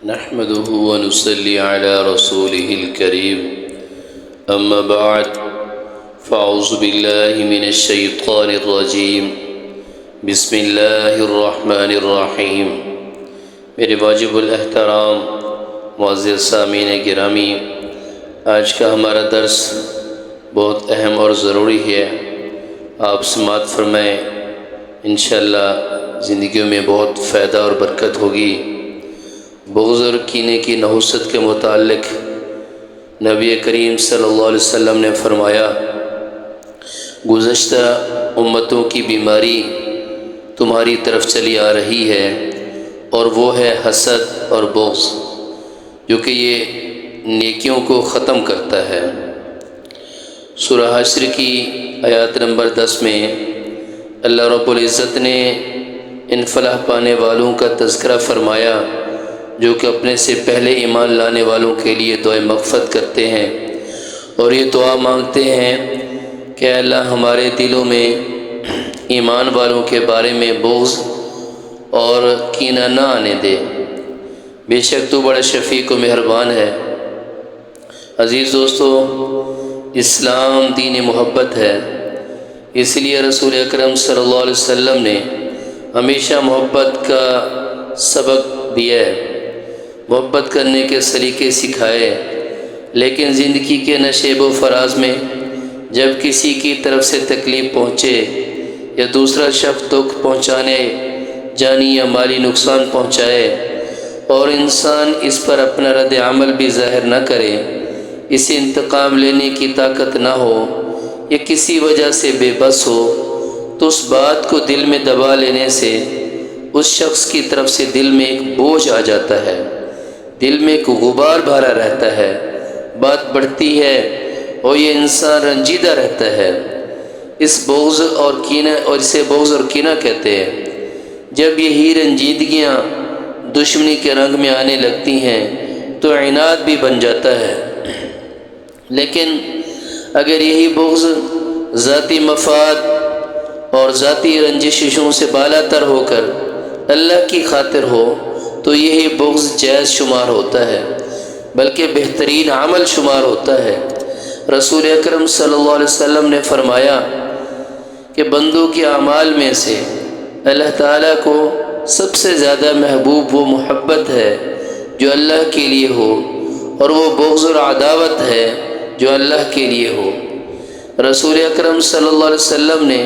نحمده ونصلي على رسوله الكريم أما بعد فأعوذ بالله من الشيطان الرجيم بسم الله الرحمن الرحیم۔ میرے واجب الاحترام معزز سامعین گرامی، آج کا ہمارا درس بہت اہم اور ضروری ہے۔ آپ سماعت فرمائیں، انشاءاللہ زندگیوں میں بہت فائدہ اور برکت ہوگی۔ بغض اور کینے کی نحوست کے متعلق نبی کریم صلی اللہ علیہ وسلم نے فرمایا، گزشتہ امتوں کی بیماری تمہاری طرف چلی آ رہی ہے، اور وہ ہے حسد اور بغض، جو کہ یہ نیکیوں کو ختم کرتا ہے۔ سورہ حشر کی آیات نمبر 10 میں اللہ رب العزت نے ان فلاح پانے والوں کا تذکرہ فرمایا جو کہ اپنے سے پہلے ایمان لانے والوں کے لیے دعائے مغفرت کرتے ہیں، اور یہ دعا مانگتے ہیں کہ اللہ ہمارے دلوں میں ایمان والوں کے بارے میں بغض اور کینہ نہ آنے دے، بے شک تو بڑا شفیق و مہربان ہے۔ عزیز دوستو، اسلام دین محبت ہے، اس لیے رسول اکرم صلی اللہ علیہ وسلم نے ہمیشہ محبت کا سبق دیا ہے، محبت کرنے کے سلیقے سکھائے۔ لیکن زندگی کے نشیب و فراز میں جب کسی کی طرف سے تکلیف پہنچے یا دوسرا شخص دکھ پہنچانے، جانی یا مالی نقصان پہنچائے، اور انسان اس پر اپنا رد عمل بھی ظاہر نہ کرے، اسے انتقام لینے کی طاقت نہ ہو یا کسی وجہ سے بے بس ہو، تو اس بات کو دل میں دبا لینے سے اس شخص کی طرف سے دل میں ایک بوجھ آ جاتا ہے، دل میں ایک غبار بھرا رہتا ہے، بات بڑھتی ہے اور یہ انسان رنجیدہ رہتا ہے۔ اسے بغض اور کینہ کہتے ہیں۔ جب یہی رنجیدگیاں دشمنی کے رنگ میں آنے لگتی ہیں تو عناد بھی بن جاتا ہے۔ لیکن اگر یہی بغض ذاتی مفاد اور ذاتی رنجشوں سے بالا تر ہو کر اللہ کی خاطر ہو تو یہی بغض جائز شمار ہوتا ہے، بلکہ بہترین عمل شمار ہوتا ہے۔ رسول اکرم صلی اللہ علیہ وسلم نے فرمایا کہ بندوں کے اعمال میں سے اللہ تعالیٰ کو سب سے زیادہ محبوب وہ محبت ہے جو اللہ کے لیے ہو، اور وہ بغض اور عداوت ہے جو اللہ کے لیے ہو۔ رسول اکرم صلی اللہ علیہ وسلم نے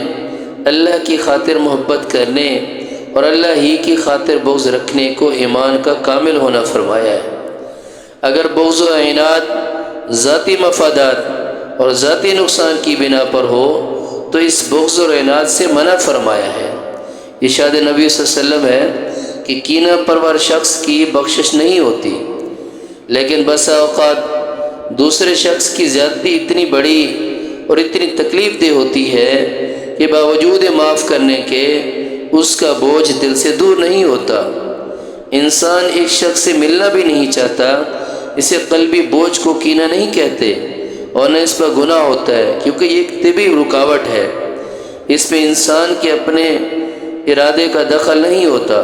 اللہ کی خاطر محبت کرنے اور اللہ ہی کی خاطر بغض رکھنے کو ایمان کا کامل ہونا فرمایا ہے۔ اگر بغض و عناد ذاتی مفادات اور ذاتی نقصان کی بنا پر ہو تو اس بغض اور عناد سے منع فرمایا ہے۔ ارشاد نبی صلی اللہ علیہ وسلم ہے کہ کینہ پرور شخص کی بخشش نہیں ہوتی، لیکن بسا اوقات دوسرے شخص کی زیادتی اتنی بڑی اور اتنی تکلیف دہ ہوتی ہے کہ باوجود معاف کرنے کے اس کا بوجھ دل سے دور نہیں ہوتا۔ انسان ایک شخص سے ملنا بھی نہیں چاہتا، اسے قلبی بوجھ کو کینہ نہیں کہتے، اور نہ اس پر گناہ ہوتا ہے، کیونکہ یہ ایک طبی رکاوٹ ہے، اس میں انسان کے اپنے ارادے کا دخل نہیں ہوتا۔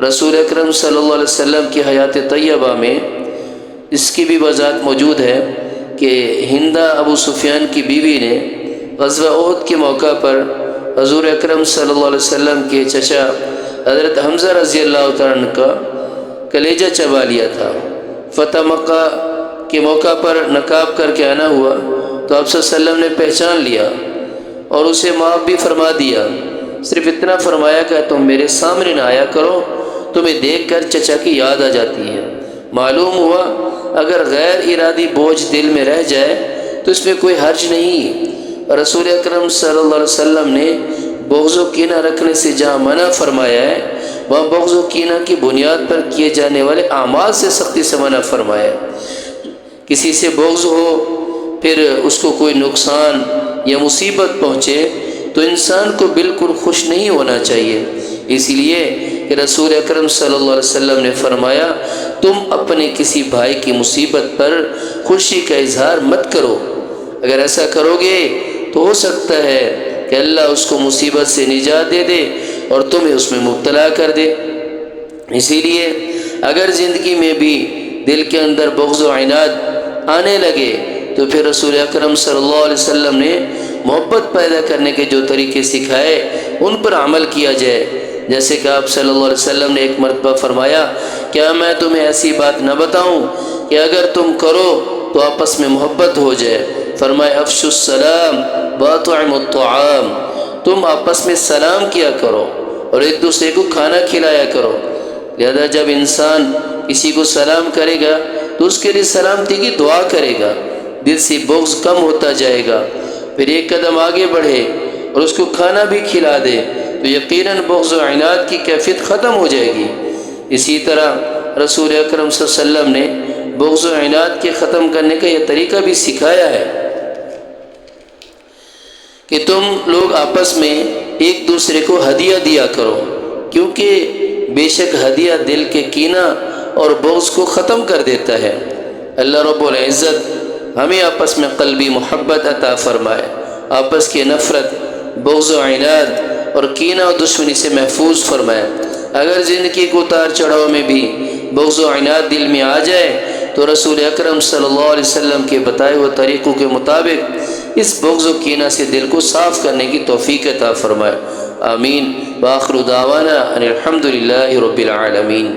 رسول اکرم صلی اللہ علیہ وسلم کی حیات طیبہ میں اس کی بھی وضاحت موجود ہے کہ ہندہ ابو سفیان کی بیوی نے غزوہ احد کے موقع پر حضور اکرم صلی اللہ علیہ وسلم کے چچا حضرت حمزہ رضی اللہ تعالیٰ عنہ کا کلیجہ چبا لیا تھا۔ فتح مکہ کے موقع پر نقاب کر کے آنا ہوا تو آپ صلی اللہ علیہ وسلم نے پہچان لیا اور اسے معاف بھی فرما دیا، صرف اتنا فرمایا کہ تم میرے سامنے نہ آیا کرو، تمہیں دیکھ کر چچا کی یاد آ جاتی ہے۔ معلوم ہوا اگر غیر ارادی بوجھ دل میں رہ جائے تو اس میں کوئی حرج نہیں۔ رسول اکرم صلی اللہ علیہ وسلم نے بغض و کینہ رکھنے سے جہاں منع فرمایا ہے، وہاں بغض و کینہ کی بنیاد پر کیے جانے والے اعمال سے سختی سے منع فرمایا ہے۔ کسی سے بغض ہو پھر اس کو کوئی نقصان یا مصیبت پہنچے تو انسان کو بالکل خوش نہیں ہونا چاہیے، اس لیے کہ رسول اکرم صلی اللہ علیہ وسلم نے فرمایا، تم اپنے کسی بھائی کی مصیبت پر خوشی کا اظہار مت کرو، اگر ایسا کرو گے تو ہو سکتا ہے کہ اللہ اس کو مصیبت سے نجات دے دے اور تمہیں اس میں مبتلا کر دے۔ اسی لیے اگر زندگی میں بھی دل کے اندر بغض و عناد آنے لگے تو پھر رسول اکرم صلی اللہ علیہ وسلم نے محبت پیدا کرنے کے جو طریقے سکھائے ان پر عمل کیا جائے. جیسے کہ آپ صلی اللہ علیہ وسلم نے ایک مرتبہ فرمایا، کیا میں تمہیں ایسی بات نہ بتاؤں کہ اگر تم کرو تو آپس میں محبت ہو جائے؟ فرمایا افشوا السلام واطعموا الطعام، تم آپس میں سلام کیا کرو اور ایک دوسرے کو کھانا کھلایا کرو. لہذا جب انسان کسی کو سلام کرے گا تو اس کے لیے سلامتی کی دعا کرے گا، دل سے بغض کم ہوتا جائے گا. پھر ایک قدم آگے بڑھے اور اس کو کھانا بھی کھلا دے تو یقیناً بغض و عناد کی کیفیت ختم ہو جائے گی. اسی طرح رسول اکرم صلی اللہ علیہ وسلم نے بغض و عناد کے ختم کرنے کا یہ طریقہ بھی سکھایا ہے کہ تم لوگ آپس میں ایک دوسرے کو ہدیہ دیا کرو، کیونکہ بے شک ہدیہ دل کے کینہ اور بغض کو ختم کر دیتا ہے. اللہ رب العزت ہمیں آپس میں قلبی محبت عطا فرمائے، آپس کی نفرت، بغض و عناد اور کینہ و دشمنی سے محفوظ فرمائے. اگر زندگی کو اتار چڑھاؤ میں بھی بغض و عناد دل میں آ جائے تو رسول اکرم صلی اللہ علیہ وسلم کے بتائے ہوئے طریقوں کے مطابق اس بغض و کینہ سے دل کو صاف کرنے کی توفیق عطا فرمائے. آمین. وآخر دعوانا ان الحمد للہ رب العالمین.